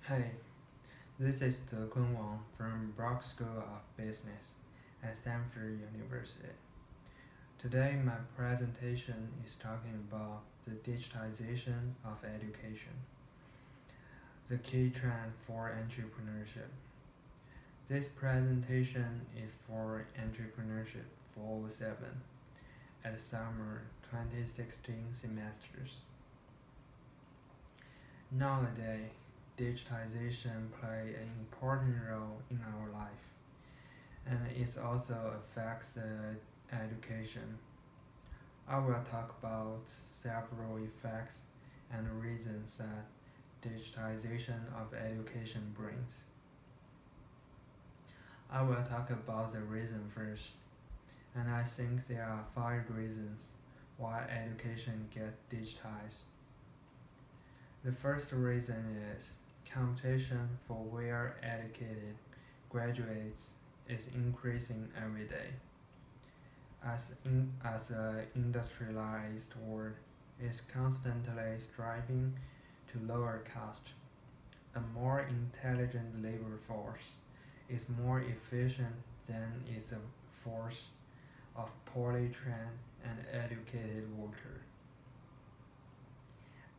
Hey, this is Zekun Wang from Brock School of Business at Stanford University. Today, my presentation is talking about the digitization of education, the key trend for entrepreneurship. This presentation is for Entrepreneurship 407 at summer 2016 semesters. Nowadays, digitization plays an important role in our life, and it also affects education. I will talk about several effects and reasons that digitization of education brings. I will talk about the reason first, and I think there are 5 reasons why education gets digitized. The first reason is competition for well-educated graduates is increasing every day. As an industrialized world is constantly striving to lower cost, a more intelligent labor force is more efficient than its force of poorly trained and educated workers.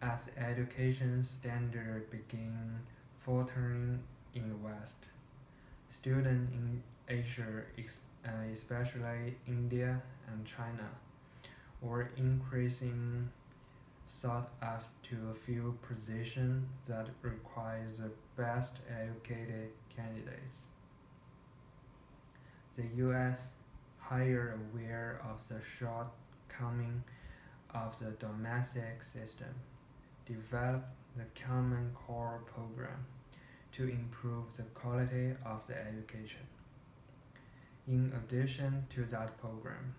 As education standards begin faltering in the West, students in Asia, especially India and China, were increasing sought after to fill positions that require the best educated candidates. The U.S., highly aware of the shortcoming of the domestic system, developed the Common Core program to improve the quality of the education. In addition to that program,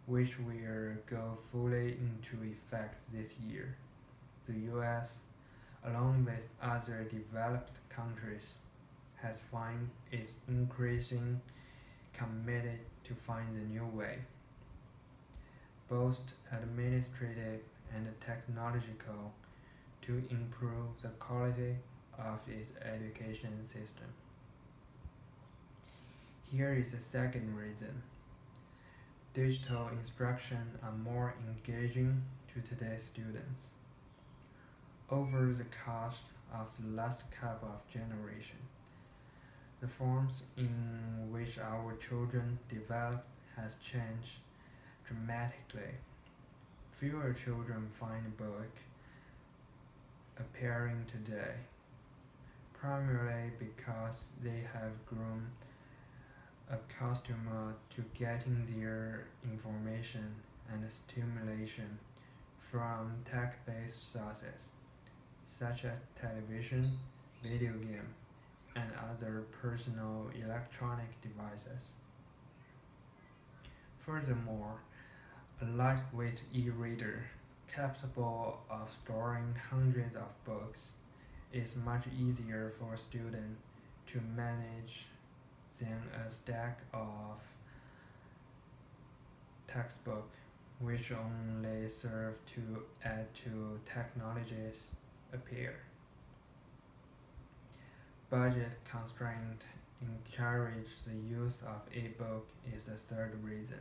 which will go fully into effect this year, the U.S., along with other developed countries, has found it increasingly committed to find a new way, both administrative and technological, to improve the quality of its education system. Here is the second reason. Digital instruction are more engaging to today's students. Over the course of the last couple of generations, the forms in which our children develop has changed dramatically. Fewer children find books appearing today, primarily because they have grown accustomed to getting their information and stimulation from tech-based sources, such as television, video game, and other personal electronic devices. Furthermore, a lightweight e-reader capable of storing hundreds of books is much easier for a student to manage than a stack of textbooks which only serve to add to technology's appeal. Budget constraints encourage the use of e-book is the third reason.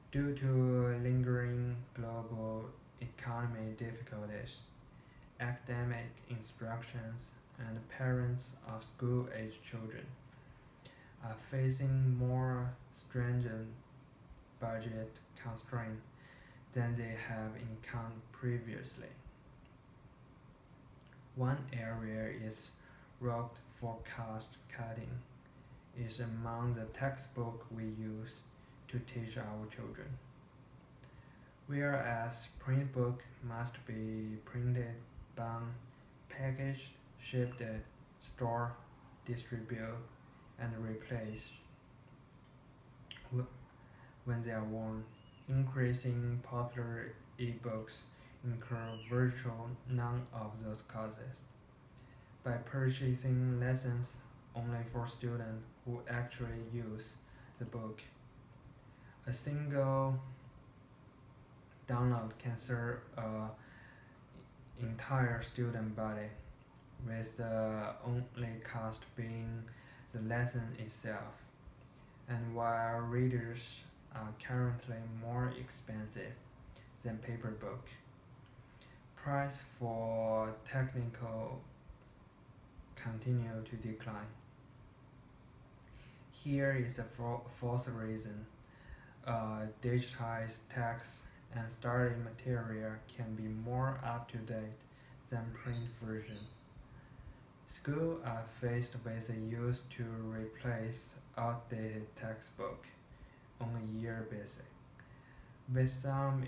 Due to lingering global economy difficulties, academic instructions and parents of school-age children are facing more stringent budget constraints than they have encountered previously. One area is robbed for cost cutting is among the textbooks we use to teach our children. Whereas print book must be printed, bound, packaged, shipped, stored, distributed, and replaced when they are worn, increasing popular ebooks incur virtually none of those costs. By purchasing lessons only for students who actually use the book, a single download can serve an entire student body with the only cost being the lesson itself. And while readers are currently more expensive than paper book, price for technical continue to decline. Here is a fourth reason. Digitized text and study material can be more up to date than print version. Schools are faced with the use to replace outdated textbook on a year basis, with some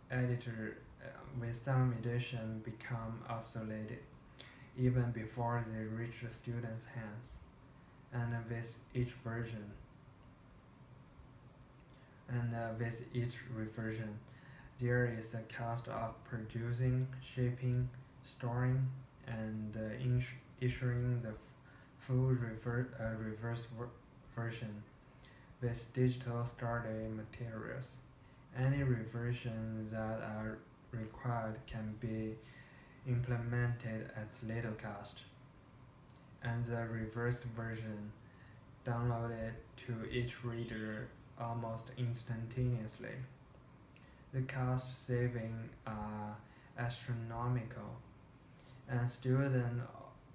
editor with some edition become obsolete even before they reach the students' hands, and with each reversion, there is a cost of producing, shipping, storing, and issuing the full reverse version with digital study materials. Any revisions that are required can be implemented at little cost, and the reversed version downloaded to each reader almost instantaneously. The cost savings are astronomical, and students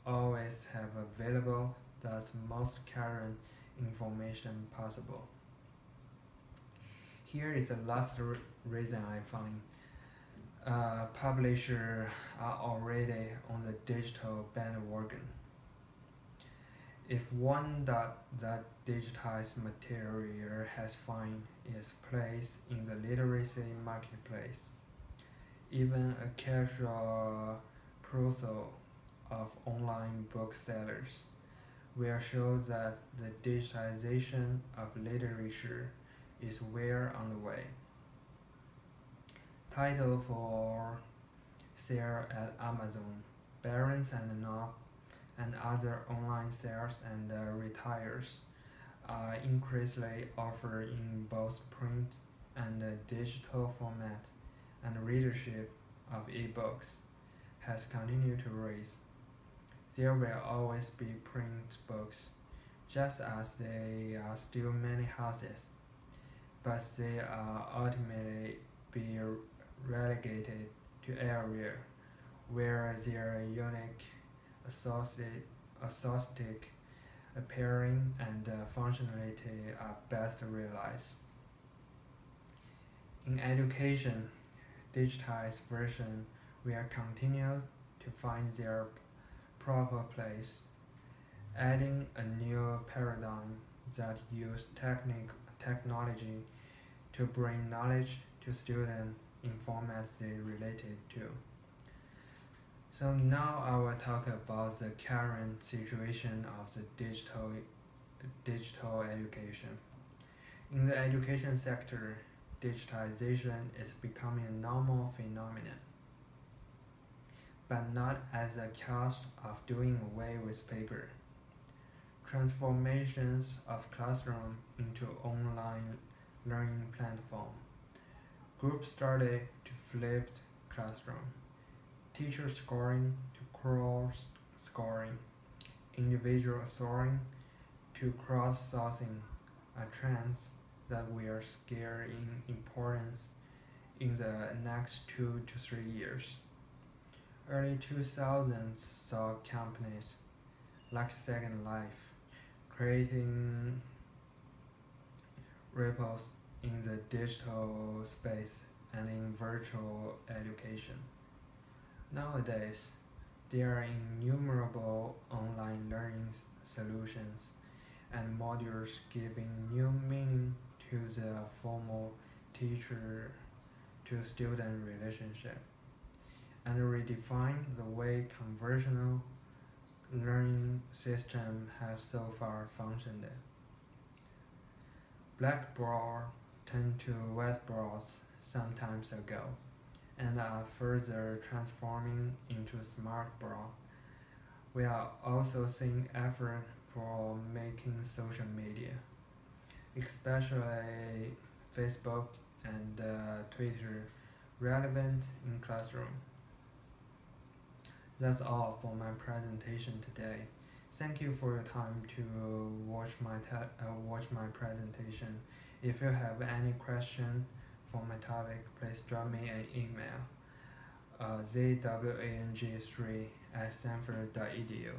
always have available the most current information possible. Here is the last reason I find. Publishers are already on the digital bandwagon. If one that digitized material has found its place in the literacy marketplace, even a casual perusal of online booksellers will show that the digitization of literature is well on the way. Title for sale at Amazon, Barron's and Noble, and other online sales and retailers are increasingly offered in both print and digital format, and readership of ebooks has continued to rise. There will always be print books, just as there are still many houses, but they are ultimately be relegated to area where their unique aesthetic appearing and functionality are best realized. In education, digitized version will continue to find their proper place, adding a new paradigm that use technology to bring knowledge to students in formats they related to. So now I will talk about the current situation of the digital education. In the education sector, digitization is becoming a normal phenomenon, but not at the cost of doing away with paper. Transformations of classroom into online learning platform, group study to flipped classroom, teacher scoring to cross scoring, individual scoring to crowdsourcing are trends that will scale in importance in the next 2 to 3 years. Early 2000s saw companies like Second Life creating ripples in the digital space and in virtual education. Nowadays, there are innumerable online learning solutions and modules giving new meaning to the formal teacher to student relationship, and redefine the way conventional learning system have so far functioned. Blackboard turned to whiteboards some time ago, and are further transforming into smartboard. We are also seeing effort for making social media, especially Facebook and Twitter, relevant in classroom. That's all for my presentation today. Thank you for your time to watch my presentation. If you have any question for my topic, please drop me an email zwang3@stanford.edu.